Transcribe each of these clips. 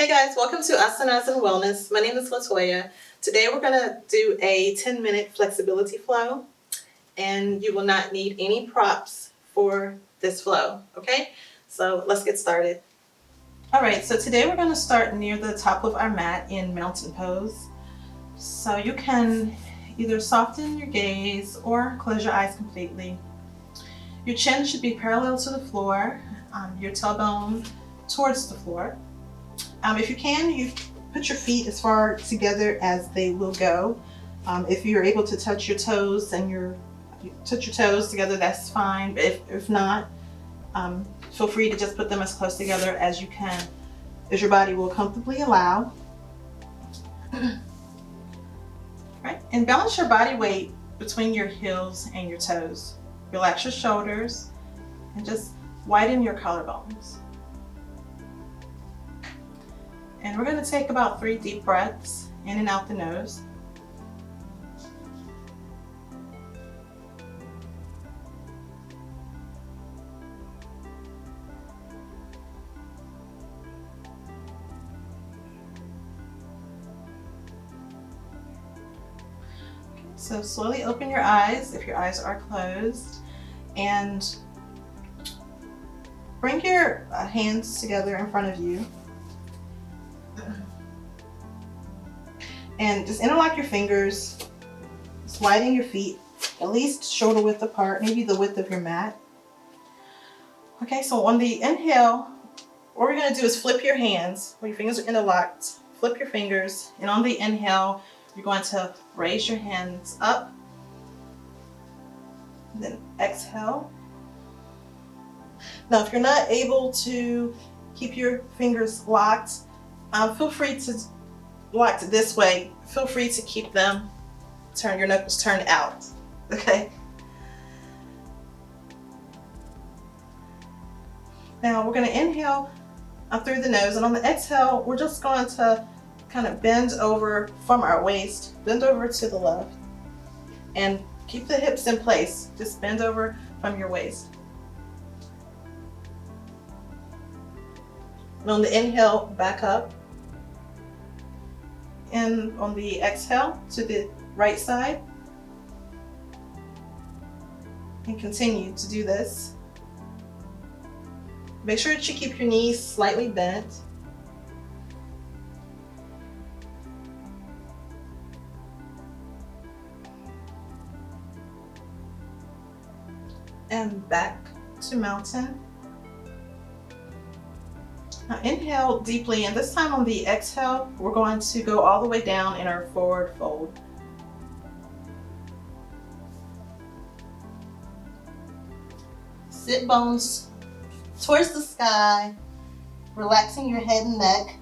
Hey guys, welcome to Asanas and Wellness. My name is Latoya. Today we're going to do a 10-minute flexibility flow, and you will not need any props for this flow, okay? So let's get started. All right, so today we're going to start near the top of our mat in mountain pose. So you can either soften your gaze or close your eyes completely. Your chin should be parallel to the floor, your tailbone towards the floor. If you can, you put your feet as far together as they will go. If you're able to touch your toes and you touch your toes together, that's fine. But if not, feel free to just put them as close together as you can, as your body will comfortably allow. Right, and balance your body weight between your heels and your toes. Relax your shoulders and just widen your collarbones. And we're going to take about 3 deep breaths in and out the nose. So slowly open your eyes if your eyes are closed, and bring your hands together in front of you. And just interlock your fingers, just widen your feet, at least shoulder width apart, maybe the width of your mat. Okay, so on the inhale, what we're going to do is flip your hands, where your fingers are interlocked, flip your fingers, and on the inhale, you're going to raise your hands up, then exhale. Now, if you're not able to keep your fingers locked, feel free to locked this way. Feel free to keep them, turn your knuckles turned out, okay? Now we're going to inhale through the nose, and on the exhale, we're just going to kind of bend over from our waist, bend over to the left, and keep the hips in place. Just bend over from your waist. And on the inhale, back up. And on the exhale, to the right side. And continue to do this. Make sure that you keep your knees slightly bent. And back to mountain. Now inhale deeply, and this time on the exhale, we're going to go all the way down in our forward fold. Sit bones towards the sky, relaxing your head and neck.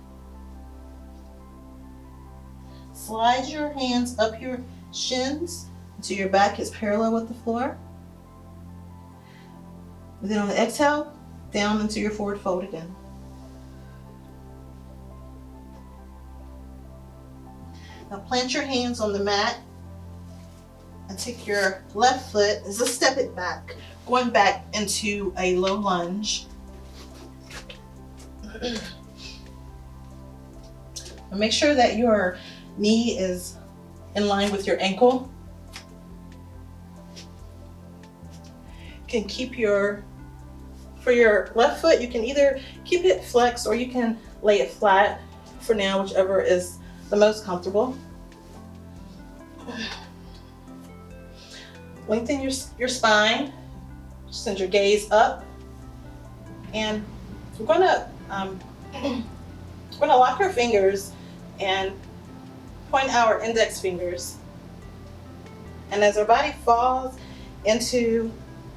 Slide your hands up your shins until your back is parallel with the floor. And then on the exhale, down into your forward fold again. Now plant your hands on the mat and take your left foot, just step it back, going back into a low lunge. And make sure that your knee is in line with your ankle. You can keep for your left foot, you can either keep it flexed or you can lay it flat for now, whichever is the most comfortable. Lengthen your spine, send your gaze up, and we're going to lock our fingers and point our index fingers. And as our body falls into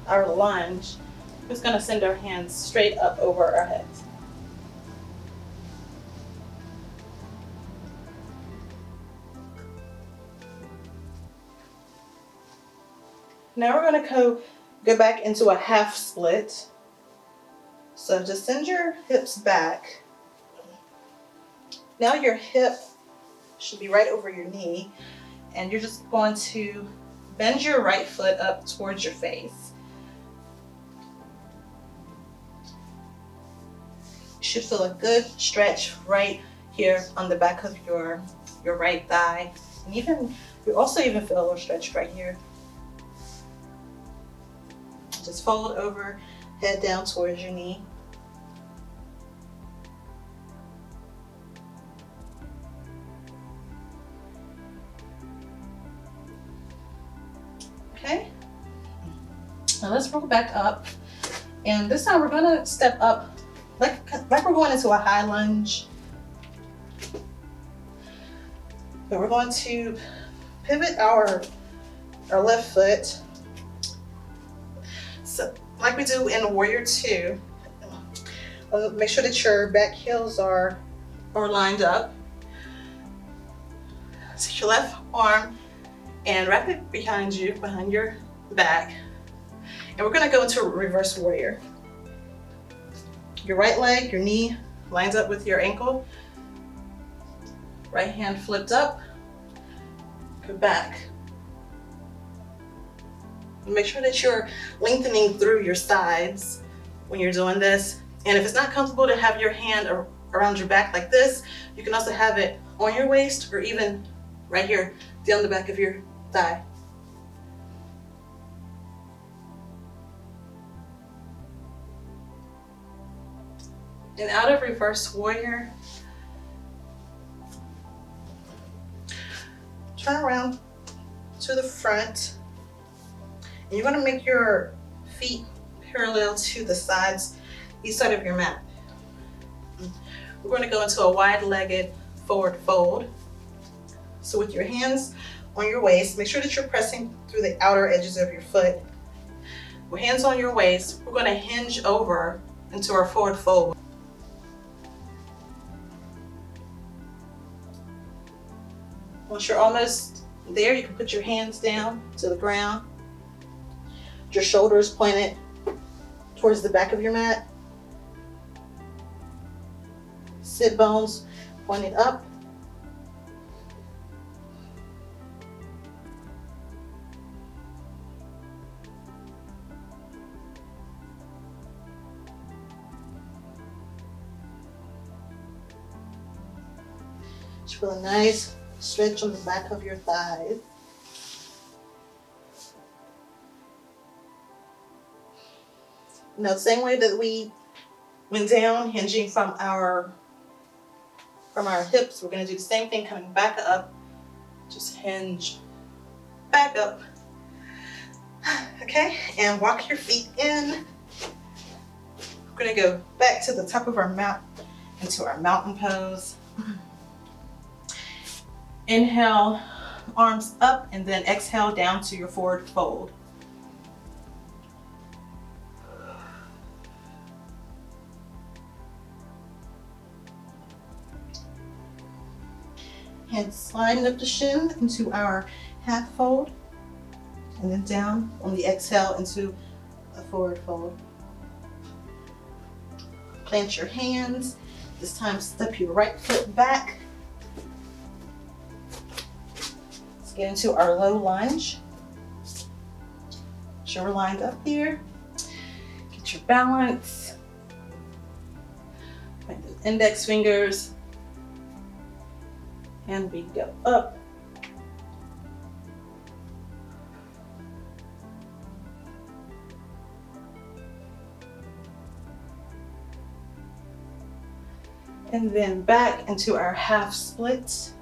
our lunge, we're just going to send our hands straight up over our heads. Now we're going to go back into a half split. So just send your hips back. Now your hip should be right over your knee, and you're just going to bend your right foot up towards your face. You should feel a good stretch right here on the back of your right thigh. And you also even feel a little stretch right here. Just fold over, head down towards your knee. Okay. Now let's roll back up. And this time we're gonna step up like we're going into a high lunge. But we're going to pivot our left foot. So like we do in Warrior Two, make sure that your back heels are lined up. Take your left arm and wrap it behind you, behind your back. And we're gonna go into reverse warrior. Your right leg, your knee lines up with your ankle. Right hand flipped up, go back. Make sure that you're lengthening through your sides when you're doing this. And if it's not comfortable to have your hand around your back like this, you can also have it on your waist or even right here down the back of your thigh. And out of reverse warrior, turn around to the front. And you're going to make your feet parallel to the sides, each side of your mat. We're going to go into a wide-legged forward fold. So with your hands on your waist, make sure that you're pressing through the outer edges of your foot. With hands on your waist, we're going to hinge over into our forward fold. Once you're almost there, you can put your hands down to the ground. Your shoulders pointed towards the back of your mat. Sit bones pointed up. Just feel a nice stretch on the back of your thighs. Now, the same way that we went down, hinging from our hips, we're going to do the same thing coming back up. Just hinge back up. Okay, and walk your feet in. We're going to go back to the top of our mat into our mountain pose. Inhale, arms up, and then exhale down to your forward fold. Hands sliding up the shin into our half fold, and then down on the exhale into a forward fold. Plant your hands. This time step your right foot back. Let's get into our low lunge. Sure, we're lined up here. Get your balance. Find those index fingers. And we go up. And then back into our half split.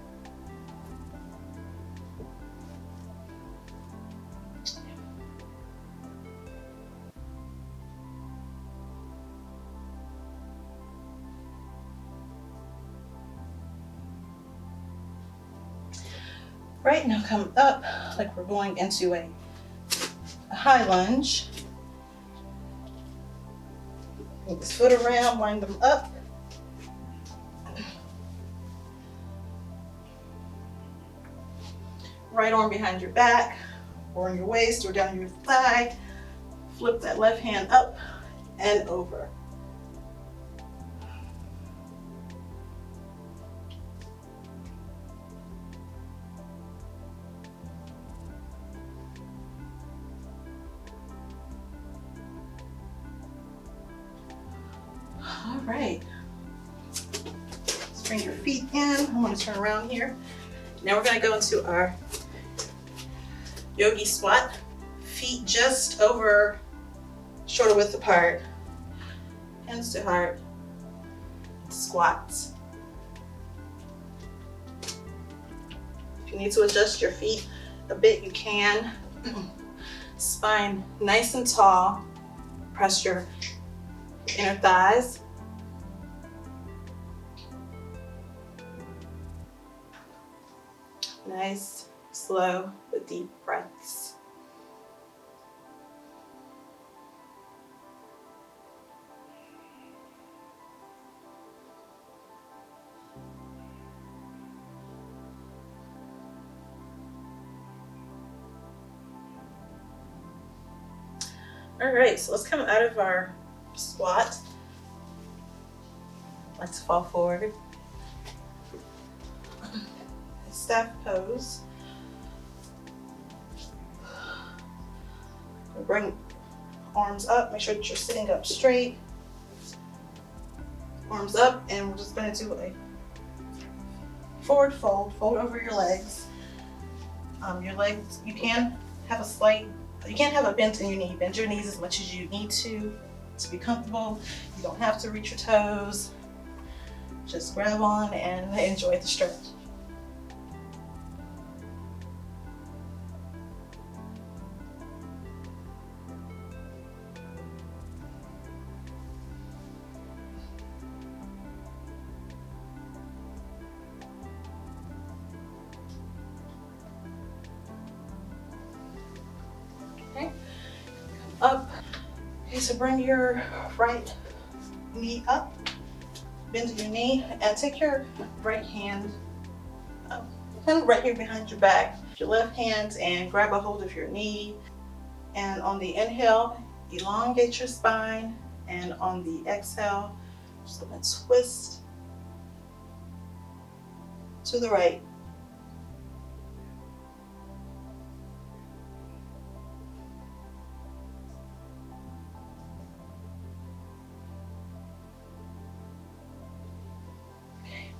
Right, now come up like we're going into a high lunge. Bring this foot around, line them up. Right arm behind your back, or on your waist, or down your thigh. Flip that left hand up and over. All right. Let's Bring your feet in. I'm gonna turn around here. Now we're gonna go into our yogi squat. Feet just over shoulder width apart. Hands to heart. Squats. If you need to adjust your feet a bit, you can. Spine nice and tall. Press your inner thighs. Nice, slow, but deep breaths. All right, so let's come out of our squat. Let's fall forward. Staff pose. Bring arms up, make sure that you're sitting up straight. Arms up, and we're just gonna do a forward fold, fold over your legs. Your legs, you can't have a bend in your knee. Bend your knees as much as you need to be comfortable. You don't have to reach your toes. Just grab on and enjoy the stretch. Okay, up. Okay, so bring your right knee up, bend your knee, and take your right hand kind of right here behind your back. Your left hand and grab a hold of your knee. And on the inhale, elongate your spine, and on the exhale, just gonna twist to the right.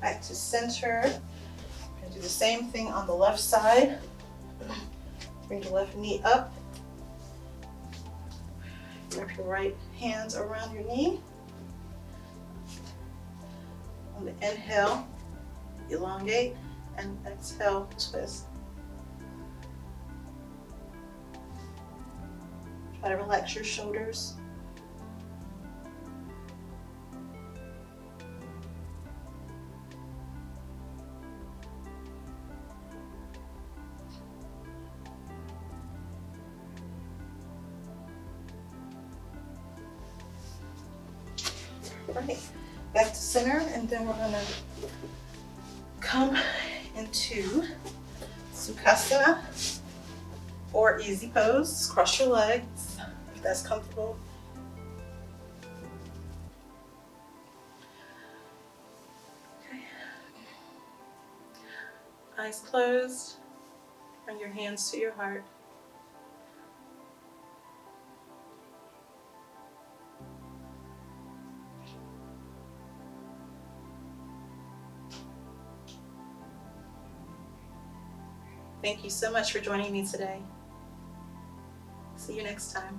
Back to center. We're gonna do the same thing on the left side. Bring your left knee up. Wrap your right hands around your knee. On the inhale, elongate, and exhale, twist. Try to relax your shoulders. Right, back to center, and then we're gonna come into Sukhasana or easy pose. Cross your legs if that's comfortable. Okay. Eyes closed. Bring your hands to your heart. Thank you so much for joining me today. See you next time.